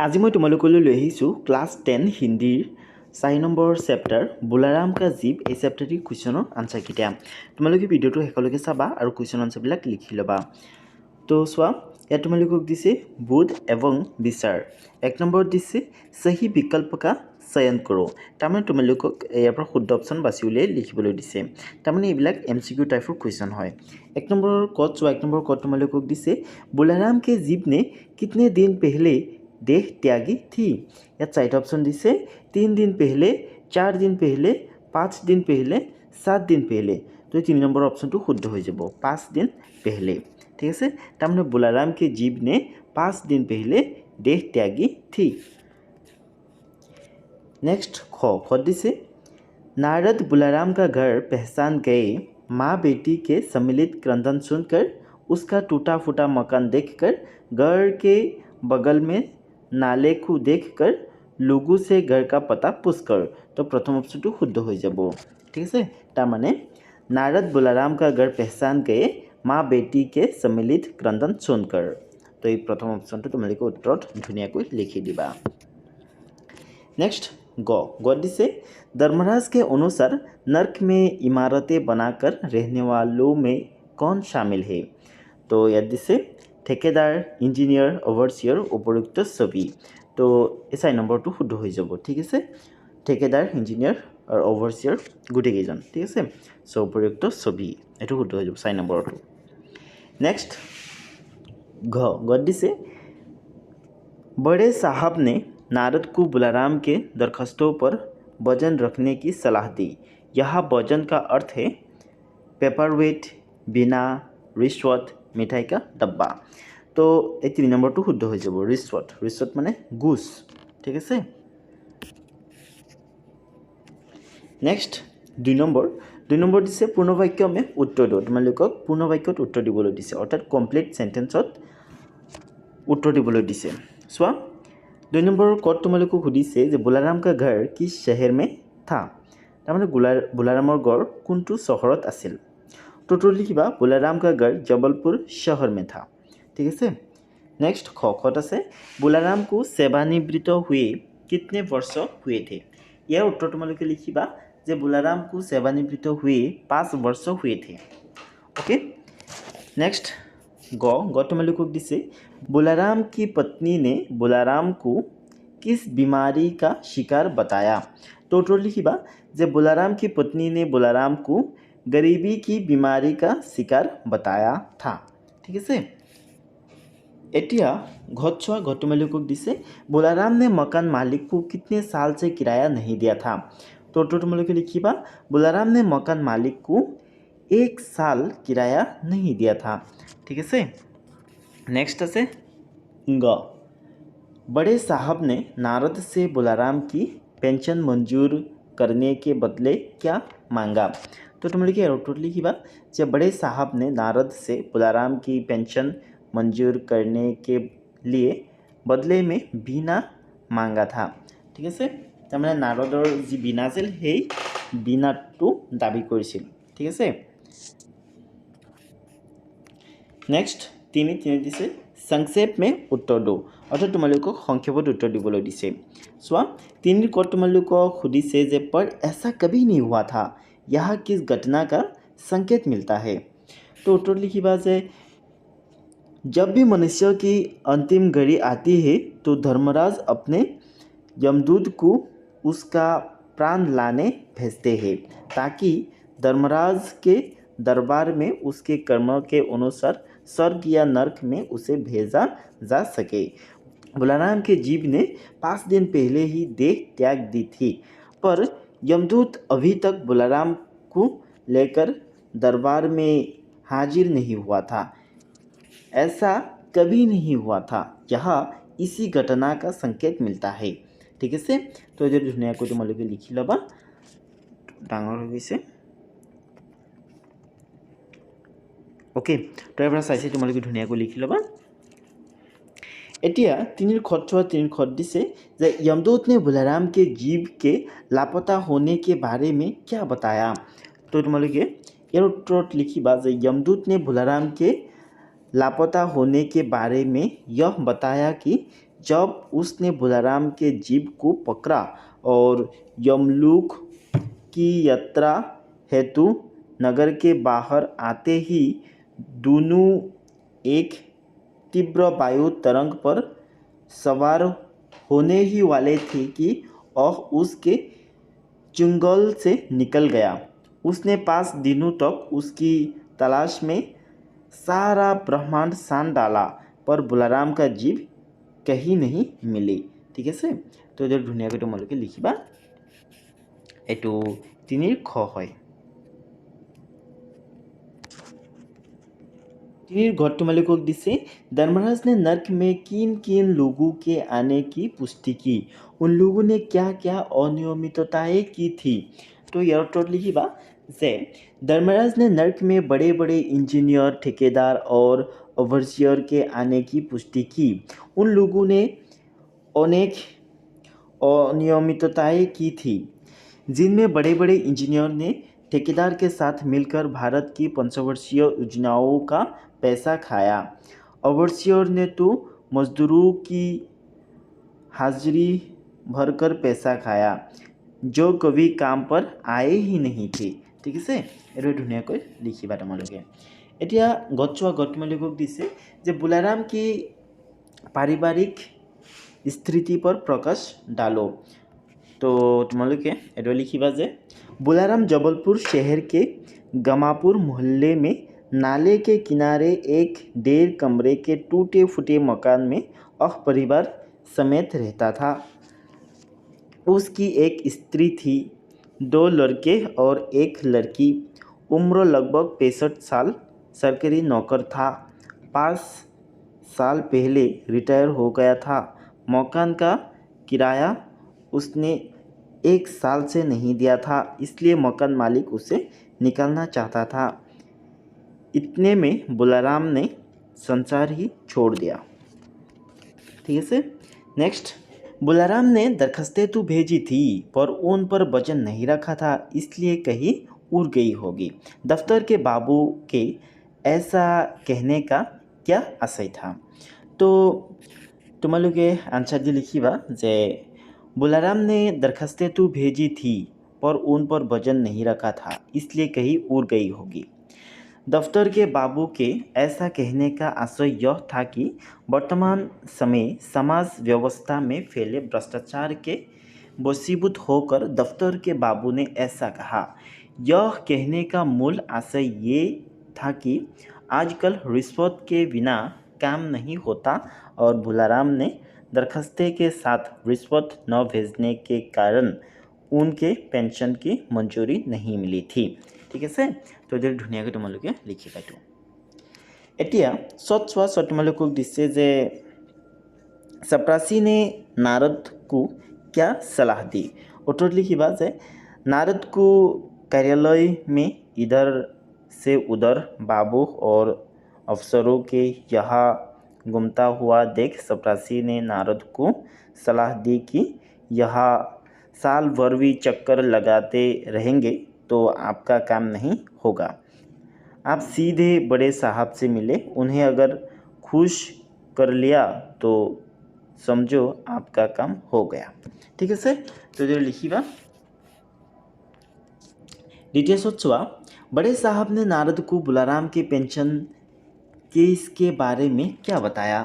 আজি মই তোমালোকলৈ লৈ আহিছোঁ ক্লাছ 10 হিন্দীৰ 4 নম্বৰ চেপ্টাৰ বুলাৰাম কা জীৱ এই চেপ্টাৰটিৰ কুৱেশ্যনৰ আনচাৰকেইটা তোমালোকে ভিডিঅ'টো শেষলৈকে চাবা আৰু কুৱেশ্যন আনচাৰবিলাক লিখি ল'বা। তো চোৱা, ইয়াত তোমালোকক দিছে বুধ এবং বিচাৰ। 1 নম্বৰত দিছে সহি বিকল্প কা চয়ন কৰো। তাৰমানে তোমালোকক ইয়াৰ পৰা শুদ্ধ অপশ্যন বাছি উলিয়াই লিখিবলৈ দিছে। তাৰমানে এইবিলাক MCQ টাইপৰ কুৱেশ্যন হয়। 1 নম্বৰৰ কত চোৱা, 1 নম্বৰ কত তোমালোকক দিছে बुलाराम के जीव ने कितने दिन पहले देह त्यागी थी। यात 4টা ऑप्शन दिसे 3 दिन पहले, 4 दिन पहले, 5 दिन पहले, 7 दिन पहले। तो 3 নম্বৰ অপশ্যনটো শুদ্ধ হৈ যাব 5 दिन पहले। ঠিক আছে, তাৰমানে बुलाराम के जीव ने 5 दिन पहले देह त्यागी थी। नेक्स्ट ख दिसे नारद बुलाराम का घर पहचान गए। माँ बेटी के सम्मिलित क्रंदन सुनकर उसका टूटा फूटा मकान देखकर घर के बगल में नाले को देखकर लोगों से घर का पता पूछकर। तो प्रथम ऑप्शन तो शुद्ध हो যাব। ठीक है, तारमाने नारद बुलाराम का घर पहचान गए माँ बेटी के सम्मिलित क्रंदन सुनकर। तो ये प्रथम ऑप्शन तो तुम्हारे उत्तर धुनियाको लिखि दिबा। नेक्स्ट ग दिसे धर्मराज के अनुसार नर्क में इमारतें बनाकर रहने वालों में कौन शामिल है। तो याद दिसे ठेकेदार, इंजिनियर, ओवरसियर, उपयुक्त छवि। तो 4 নম্বৰটো শুদ্ধ হৈ যাব। ঠিক আছে, ठेकेदार, इंजिनियर और ओवरसियर গোটেইকেইজন। ঠিক আছে, সো উপযুক্ত ছবি এইটো শুদ্ধ হৈ যাব 4 নম্বৰটো। नेक्स्ट ग दिसे बड़े साहब ने नारद को बुलाराम के दरखास्तों पर वजन रखने की सलाह दी। यहाँ वजन का अर्थ है पेपरवेट, बिना, रिश्वत, मिठाई का डब्बा। तो ये 3 নম্বৰটো শুদ্ধ হৈ যাব रिश्वत। रिश्वत माने घूस। ठीक है, नेक्स्ट 2 নম্বৰ दिसे पूर्ण वाक्य में उत्तर दो। তোমালোকক पूर्ण वाक्यत उत्तर দিবলৈ দিছে, অৰ্থাৎ কমপ্লিট সেন্টেন্সত उत्तर দিবলৈ দিছে। চোৱা, 2 নম্বৰৰ কত তোমালোকক সুধিছে যে बुलाराम का घर किस शहर में था। তাৰমানে बुलाराমৰ ঘৰ কোনটো চহৰত আছিল। तो लिखिबा बुलाराम का घर जबलपुर शहर में था। ठीक है, नेक्स्ट खत আছে बुलाराम को सेवानिवृत्त हुए कितने वर्ष हुए थे। यार उत्तर तुम्हारे लिखिबा जे बुलाराम को सेवानिवृत्त हुए 5 वर्ष हुए थे। ओके, नेक्स्ट ग तुम्हारे दिसे बुलाराम की पत्नी ने बुलाराम को किस बीमारी का शिकार बताया। तो लिखिबा जे बुलाराम की पत्नी ने बुलाराम को गरीबी की बीमारी का शिकार बताया था। ठीक है, एटिया घट छुआ घट तुम्हारे दिसे बुलाराम ने मकान मालिक को कितने साल से किराया नहीं दिया था। तो तुम्हारे लिखिबा बुलाराम ने मकान मालिक को 1 साल किराया नहीं दिया था। ठीक है, नेक्स्ट আছে ग बड़े साहब ने नारद से बुलाराम की पेंशन मंजूर करने के बदले क्या मांगा। तो तुम्हारे उत्तर लिखिबा जब बड़े साहब ने नारद से बुलाराम की पेंशन मंजूर करने के लिए बदले में बीना मांगा था। ठीक है, তাৰমানে नारदर जी बीना আছিল সেই बीनाটো दाबी কৰিছিল। ঠিক আছে, नेक्स्ट 3 दिसे संक्षेप में उत्तर दो, অৰ্থাৎ তোমালোকক সংক্ষেপত उत्तर দিবলৈ দিছে। চোৱা, 3 কত তোমালোকক সুধিছে যে पर ऐसा कभी नहीं हुआ था, यहाँ किस घटना का संकेत मिलता है। तो उत्तर लिखिबा जे जब भी मनुष्य की अंतिम घड़ी आती है तो धर्मराज अपने यमदूत को उसका प्राण लाने भेजते हैं ताकि धर्मराज के दरबार में उसके कर्मों के अनुसार स्वर्ग या नर्क में उसे भेजा जा सके। बुलाराम के जीव ने 5 दिन पहले ही देह त्याग दी थी, पर यमदूत अभी तक बुलाराम को लेकर दरबार में हाजिर नहीं हुआ था। ऐसा कभी नहीं हुआ था, यहाँ इसी घटना का संकेत मिलता है। ठीक है, तो ये धुनियाको तुम्हारे लिखि लबा, डाঙৰ হৈ গৈছে। ओके, तो यहाँ चाइसे तुम्हारे धुनियाको लिखि लबा। एटिया 3 खत छुआ 3 खत दिसे जे यमदूत ने बुलाराम के जीव के लापता होने के बारे में क्या बताया। तो तुम्हारे यार उत्तर लिखिबा जे यमदूत ने बुलाराम के लापता होने के बारे में यह बताया कि जब उसने बुलाराम के जीभ को पकड़ा और यमलोक की यात्रा हेतु नगर के बाहर आते ही दोनों एक तीव्र वायु तरंग पर सवार होने ही वाले थे कि वह उसके चुंगल से निकल गया। उसने 5 दिनों तक उसकी तलाश में सारा ब्रह्मांड सान डाला, पर बुलाराम का जीव कहीं नहीं मिली। ठीक আছে, তো এতিয়া ধুনীয়াকৈ তোমালোকে লিখিবা। এইটো 3 খ হয়। 3 घ तुम्हारे दिसे, धर्मराज ने नर्क में किन किन लोगों के आने की पुष्टि की। उन लोगों ने क्या क्या अनियमितताएं की थी। तो यार उत्तर लिखिबा जे धर्मराज ने नर्क में बड़े बड़े इंजीनियर, ठेकेदार और ओवरसियर के आने की पुष्टि की। उन लोगों ने अनेक अनियमितताएं की थी, जिनमें बड़े बड़े इंजीनियर ने ठेकेदार के साथ मिलकर भारत की पंचवर्षीय योजनाओं का पैसा खाया। ओवरसियर ने तो मजदूरों की हाजिरी भरकर पैसा खाया, जो कभी काम पर आए ही नहीं थे। ठीक আছে, এইটো ধুনীয়াকৈ লিখিবা তোমালোকে। এতিয়া গছোৱা গত তোমালোকক দিছে যে बुलाराम की पारिवारिक स्थिति पर प्रकाश डालो। तो तुम्हारे ये लिखिबा जे बुलाराम जबलपुर शहर के गमापुर मोहल्ले में नाले के किनारे एक 1.5 कमरे के टूटे फूटे मकान में परिवार समेत रहता था। उसकी एक स्त्री थी, 2 लड़के और 1 लड़की। उम्र लगभग 65 साल। सरकारी नौकर था। 5 साल पहले रिटायर हो गया था। मकान का किराया उसने 1 साल से नहीं दिया था, इसलिए मकान मालिक उसे निकालना चाहता था। इतने में बुलाराम ने संसार ही छोड़ दिया। ठीक है। नेक्स्ट, बुलाराम ने दरखास्तें तो भेजी थी, पर उन पर वजन नहीं रखा था, इसलिए कहीं उड़ गई होगी। दफ्तर के बाबू के ऐसा कहने का क्या आशय था। तो तुम्हारे आंसर दी लिखिबा जे बुलाराम ने दरखास्तें तो भेजी थी, पर उन पर वजन नहीं रखा था, इसलिए कहीं उड़ गई होगी। दफ्तर के बाबू के ऐसा कहने का आशय यह था कि वर्तमान समय समाज व्यवस्था में फैले भ्रष्टाचार के वशीभूत होकर दफ्तर के बाबू ने ऐसा कहा। यह कहने का मूल आशय ये था कि आजकल रिश्वत के बिना काम नहीं होता, और बुलाराम ने दरखास्ते के साथ रिश्वत न भेजने के कारण उनके पेंशन की मंजूरी नहीं मिली थी। ठीक আছে, তো যদি ধুনীয়াকৈ তোমালোকে লিখিবা। এইটো এতিয়া চোৱা তোমালোকক দিছে যে चपरासी ने नारद को क्या सलाह दी। उत्तर लिखिबा जे नारद को कार्यालय में इधर से उधर बाबू और अफसरों के यहाँ घूमता हुआ देख चपरासी ने नारद को सलाह दी कि यहाँ साल भर भी चक्कर लगाते रहेंगे तो आपका काम नहीं होगा। आप सीधे बड़े साहब से मिले, उन्हें अगर खुश कर लिया तो समझो आपका काम हो गया। ठीक है, तो जो लिखिबा। द्वितीय सोचवा, बड़े साहब ने नारद को बुलाराम के पेंशन केस के बारे में क्या बताया।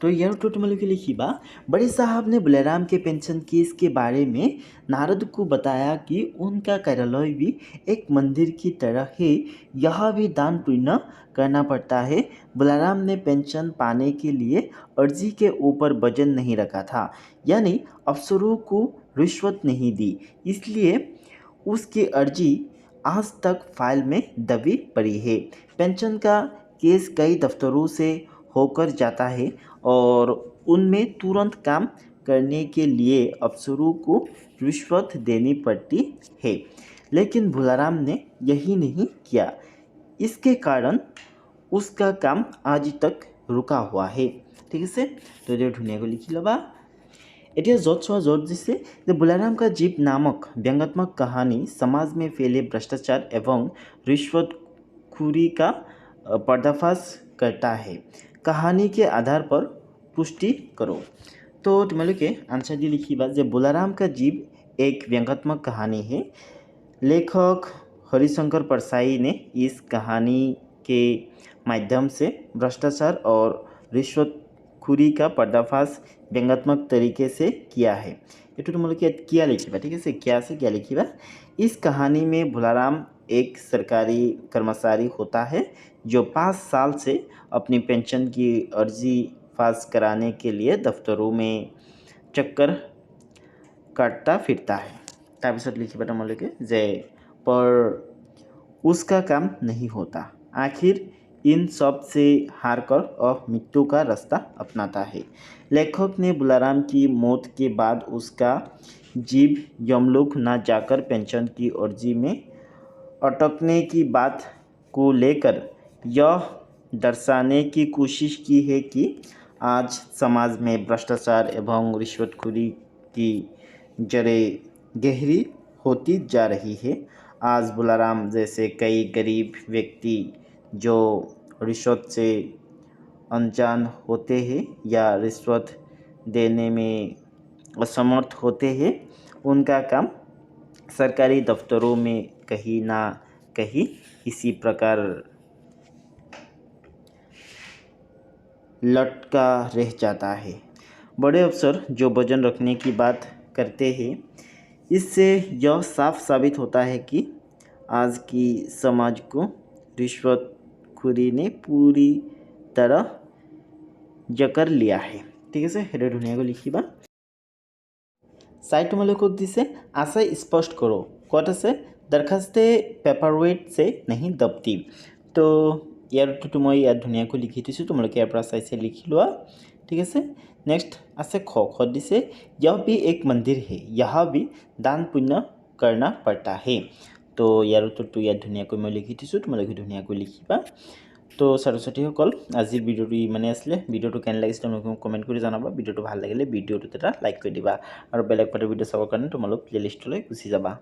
तो यह तो तुम्हारे लिखिबा। बड़े साहब ने बुलाराम के पेंशन केस के बारे में नारद को बताया कि उनका कार्यालय भी एक मंदिर की तरह है, यहाँ भी दान पुण्य करना पड़ता है। बुलाराम ने पेंशन पाने के लिए अर्जी के ऊपर वजन नहीं रखा था, यानी अफसरों को रिश्वत नहीं दी, इसलिए उसकी अर्जी आज तक फाइल में दबी पड़ी है। पेंशन का केस कई दफ्तरों से होकर जाता है और उनमें तुरंत काम करने के लिए अफसरों को रिश्वत देनी पड़ती है, लेकिन बुलाराम ने यही नहीं किया। इसके कारण उसका काम आज तक रुका हुआ है। ठीक है, तो ये धुनियाको लिखि लबा। এতিয়া য'ত दिसे जे बुलाराम का जीप नामक व्यंग्यात्मक कहानी समाज में फैले भ्रष्टाचार एवं रिश्वतखोरी का पर्दाफाश करता है। कहानी के आधार पर पुष्टि करो। तो तुम्हारे आंसर दी लिखिबा जे बुलाराम का जीव एक व्यंग्यात्मक कहानी है। लेखक हरिशंकर परसाई ने इस कहानी के माध्यम से भ्रष्टाचार और रिश्वतखोरी का पर्दाफाश व्यंग्यात्मक तरीके से किया है। ये तो तुम्हारे क्या लिखिबा, ठीक है, क्या से क्या लिखिबा। इस कहानी में भुलाराम एक सरकारी कर्मचारी होता है जो 5 साल से अपनी पेंशन की अर्जी पास कराने के लिए दफ्तरों में चक्कर काटता फिरता है। ताबिसत लिखिबा तुम्हारे जे पर उसका काम नहीं होता। आखिर इन सब से हारकर और मृत्यु का रास्ता अपनाता है। लेखक ने बुलाराम की मौत के बाद उसका जीव यमलोक न जाकर पेंशन की अर्जी में अटकने की बात को लेकर यह दर्शाने की कोशिश की है कि आज समाज में भ्रष्टाचार एवं रिश्वतखोरी की जड़ें गहरी होती जा रही है। आज बुलाराम जैसे कई गरीब व्यक्ति जो रिश्वत से अनजान होते हैं या रिश्वत देने में असमर्थ होते हैं, उनका काम सरकारी दफ्तरों में कहीं ना कहीं इसी प्रकार लटका रह जाता है। बड़े अफसर जो वजन रखने की बात करते हैं, इससे यह साफ साबित होता है कि आज की समाज को रिश्वतखोरी ने पूरी तरह जकड़ लिया है। ठीक है, हेडर धुनिया को लिखिबा। साइड तुम्हारे दिसे आशय स्पष्ट करो कत आसे दरखास्ते पेपारवेट से नहीं दबती। तो यार तो मैं यार धुनिया को लिखि थी तुम्हारे यार चाई से लिखी लोआ। ठीक है, नेक्स्ट आसे ख दिसे यह भी एक मंदिर है, यहाँ भी दान पुण्य करना पड़ता है। तो यार तो यार धुनिया को मैं लिखि थी तुम्हारे धुनिया को लिखिबा। तो ছাত্রছাত্ৰীসকল আজিৰ ভিডিঅ'টো ইমানেই আছিলে। ভিডিঅ'টো কেনে লাগিছে তোমালোকে কমেণ্ট কৰি জনাবা। ভিডিঅ'টো ভাল লাগিলে ভিডিঅ'টোত এটা লাইক কৰি দিবা আৰু বেলেগ পাৰ্টৰ ভিডিঅ' চাবৰ কাৰণে তোমালোক প্লেলিষ্টলৈ গুচি যাবা।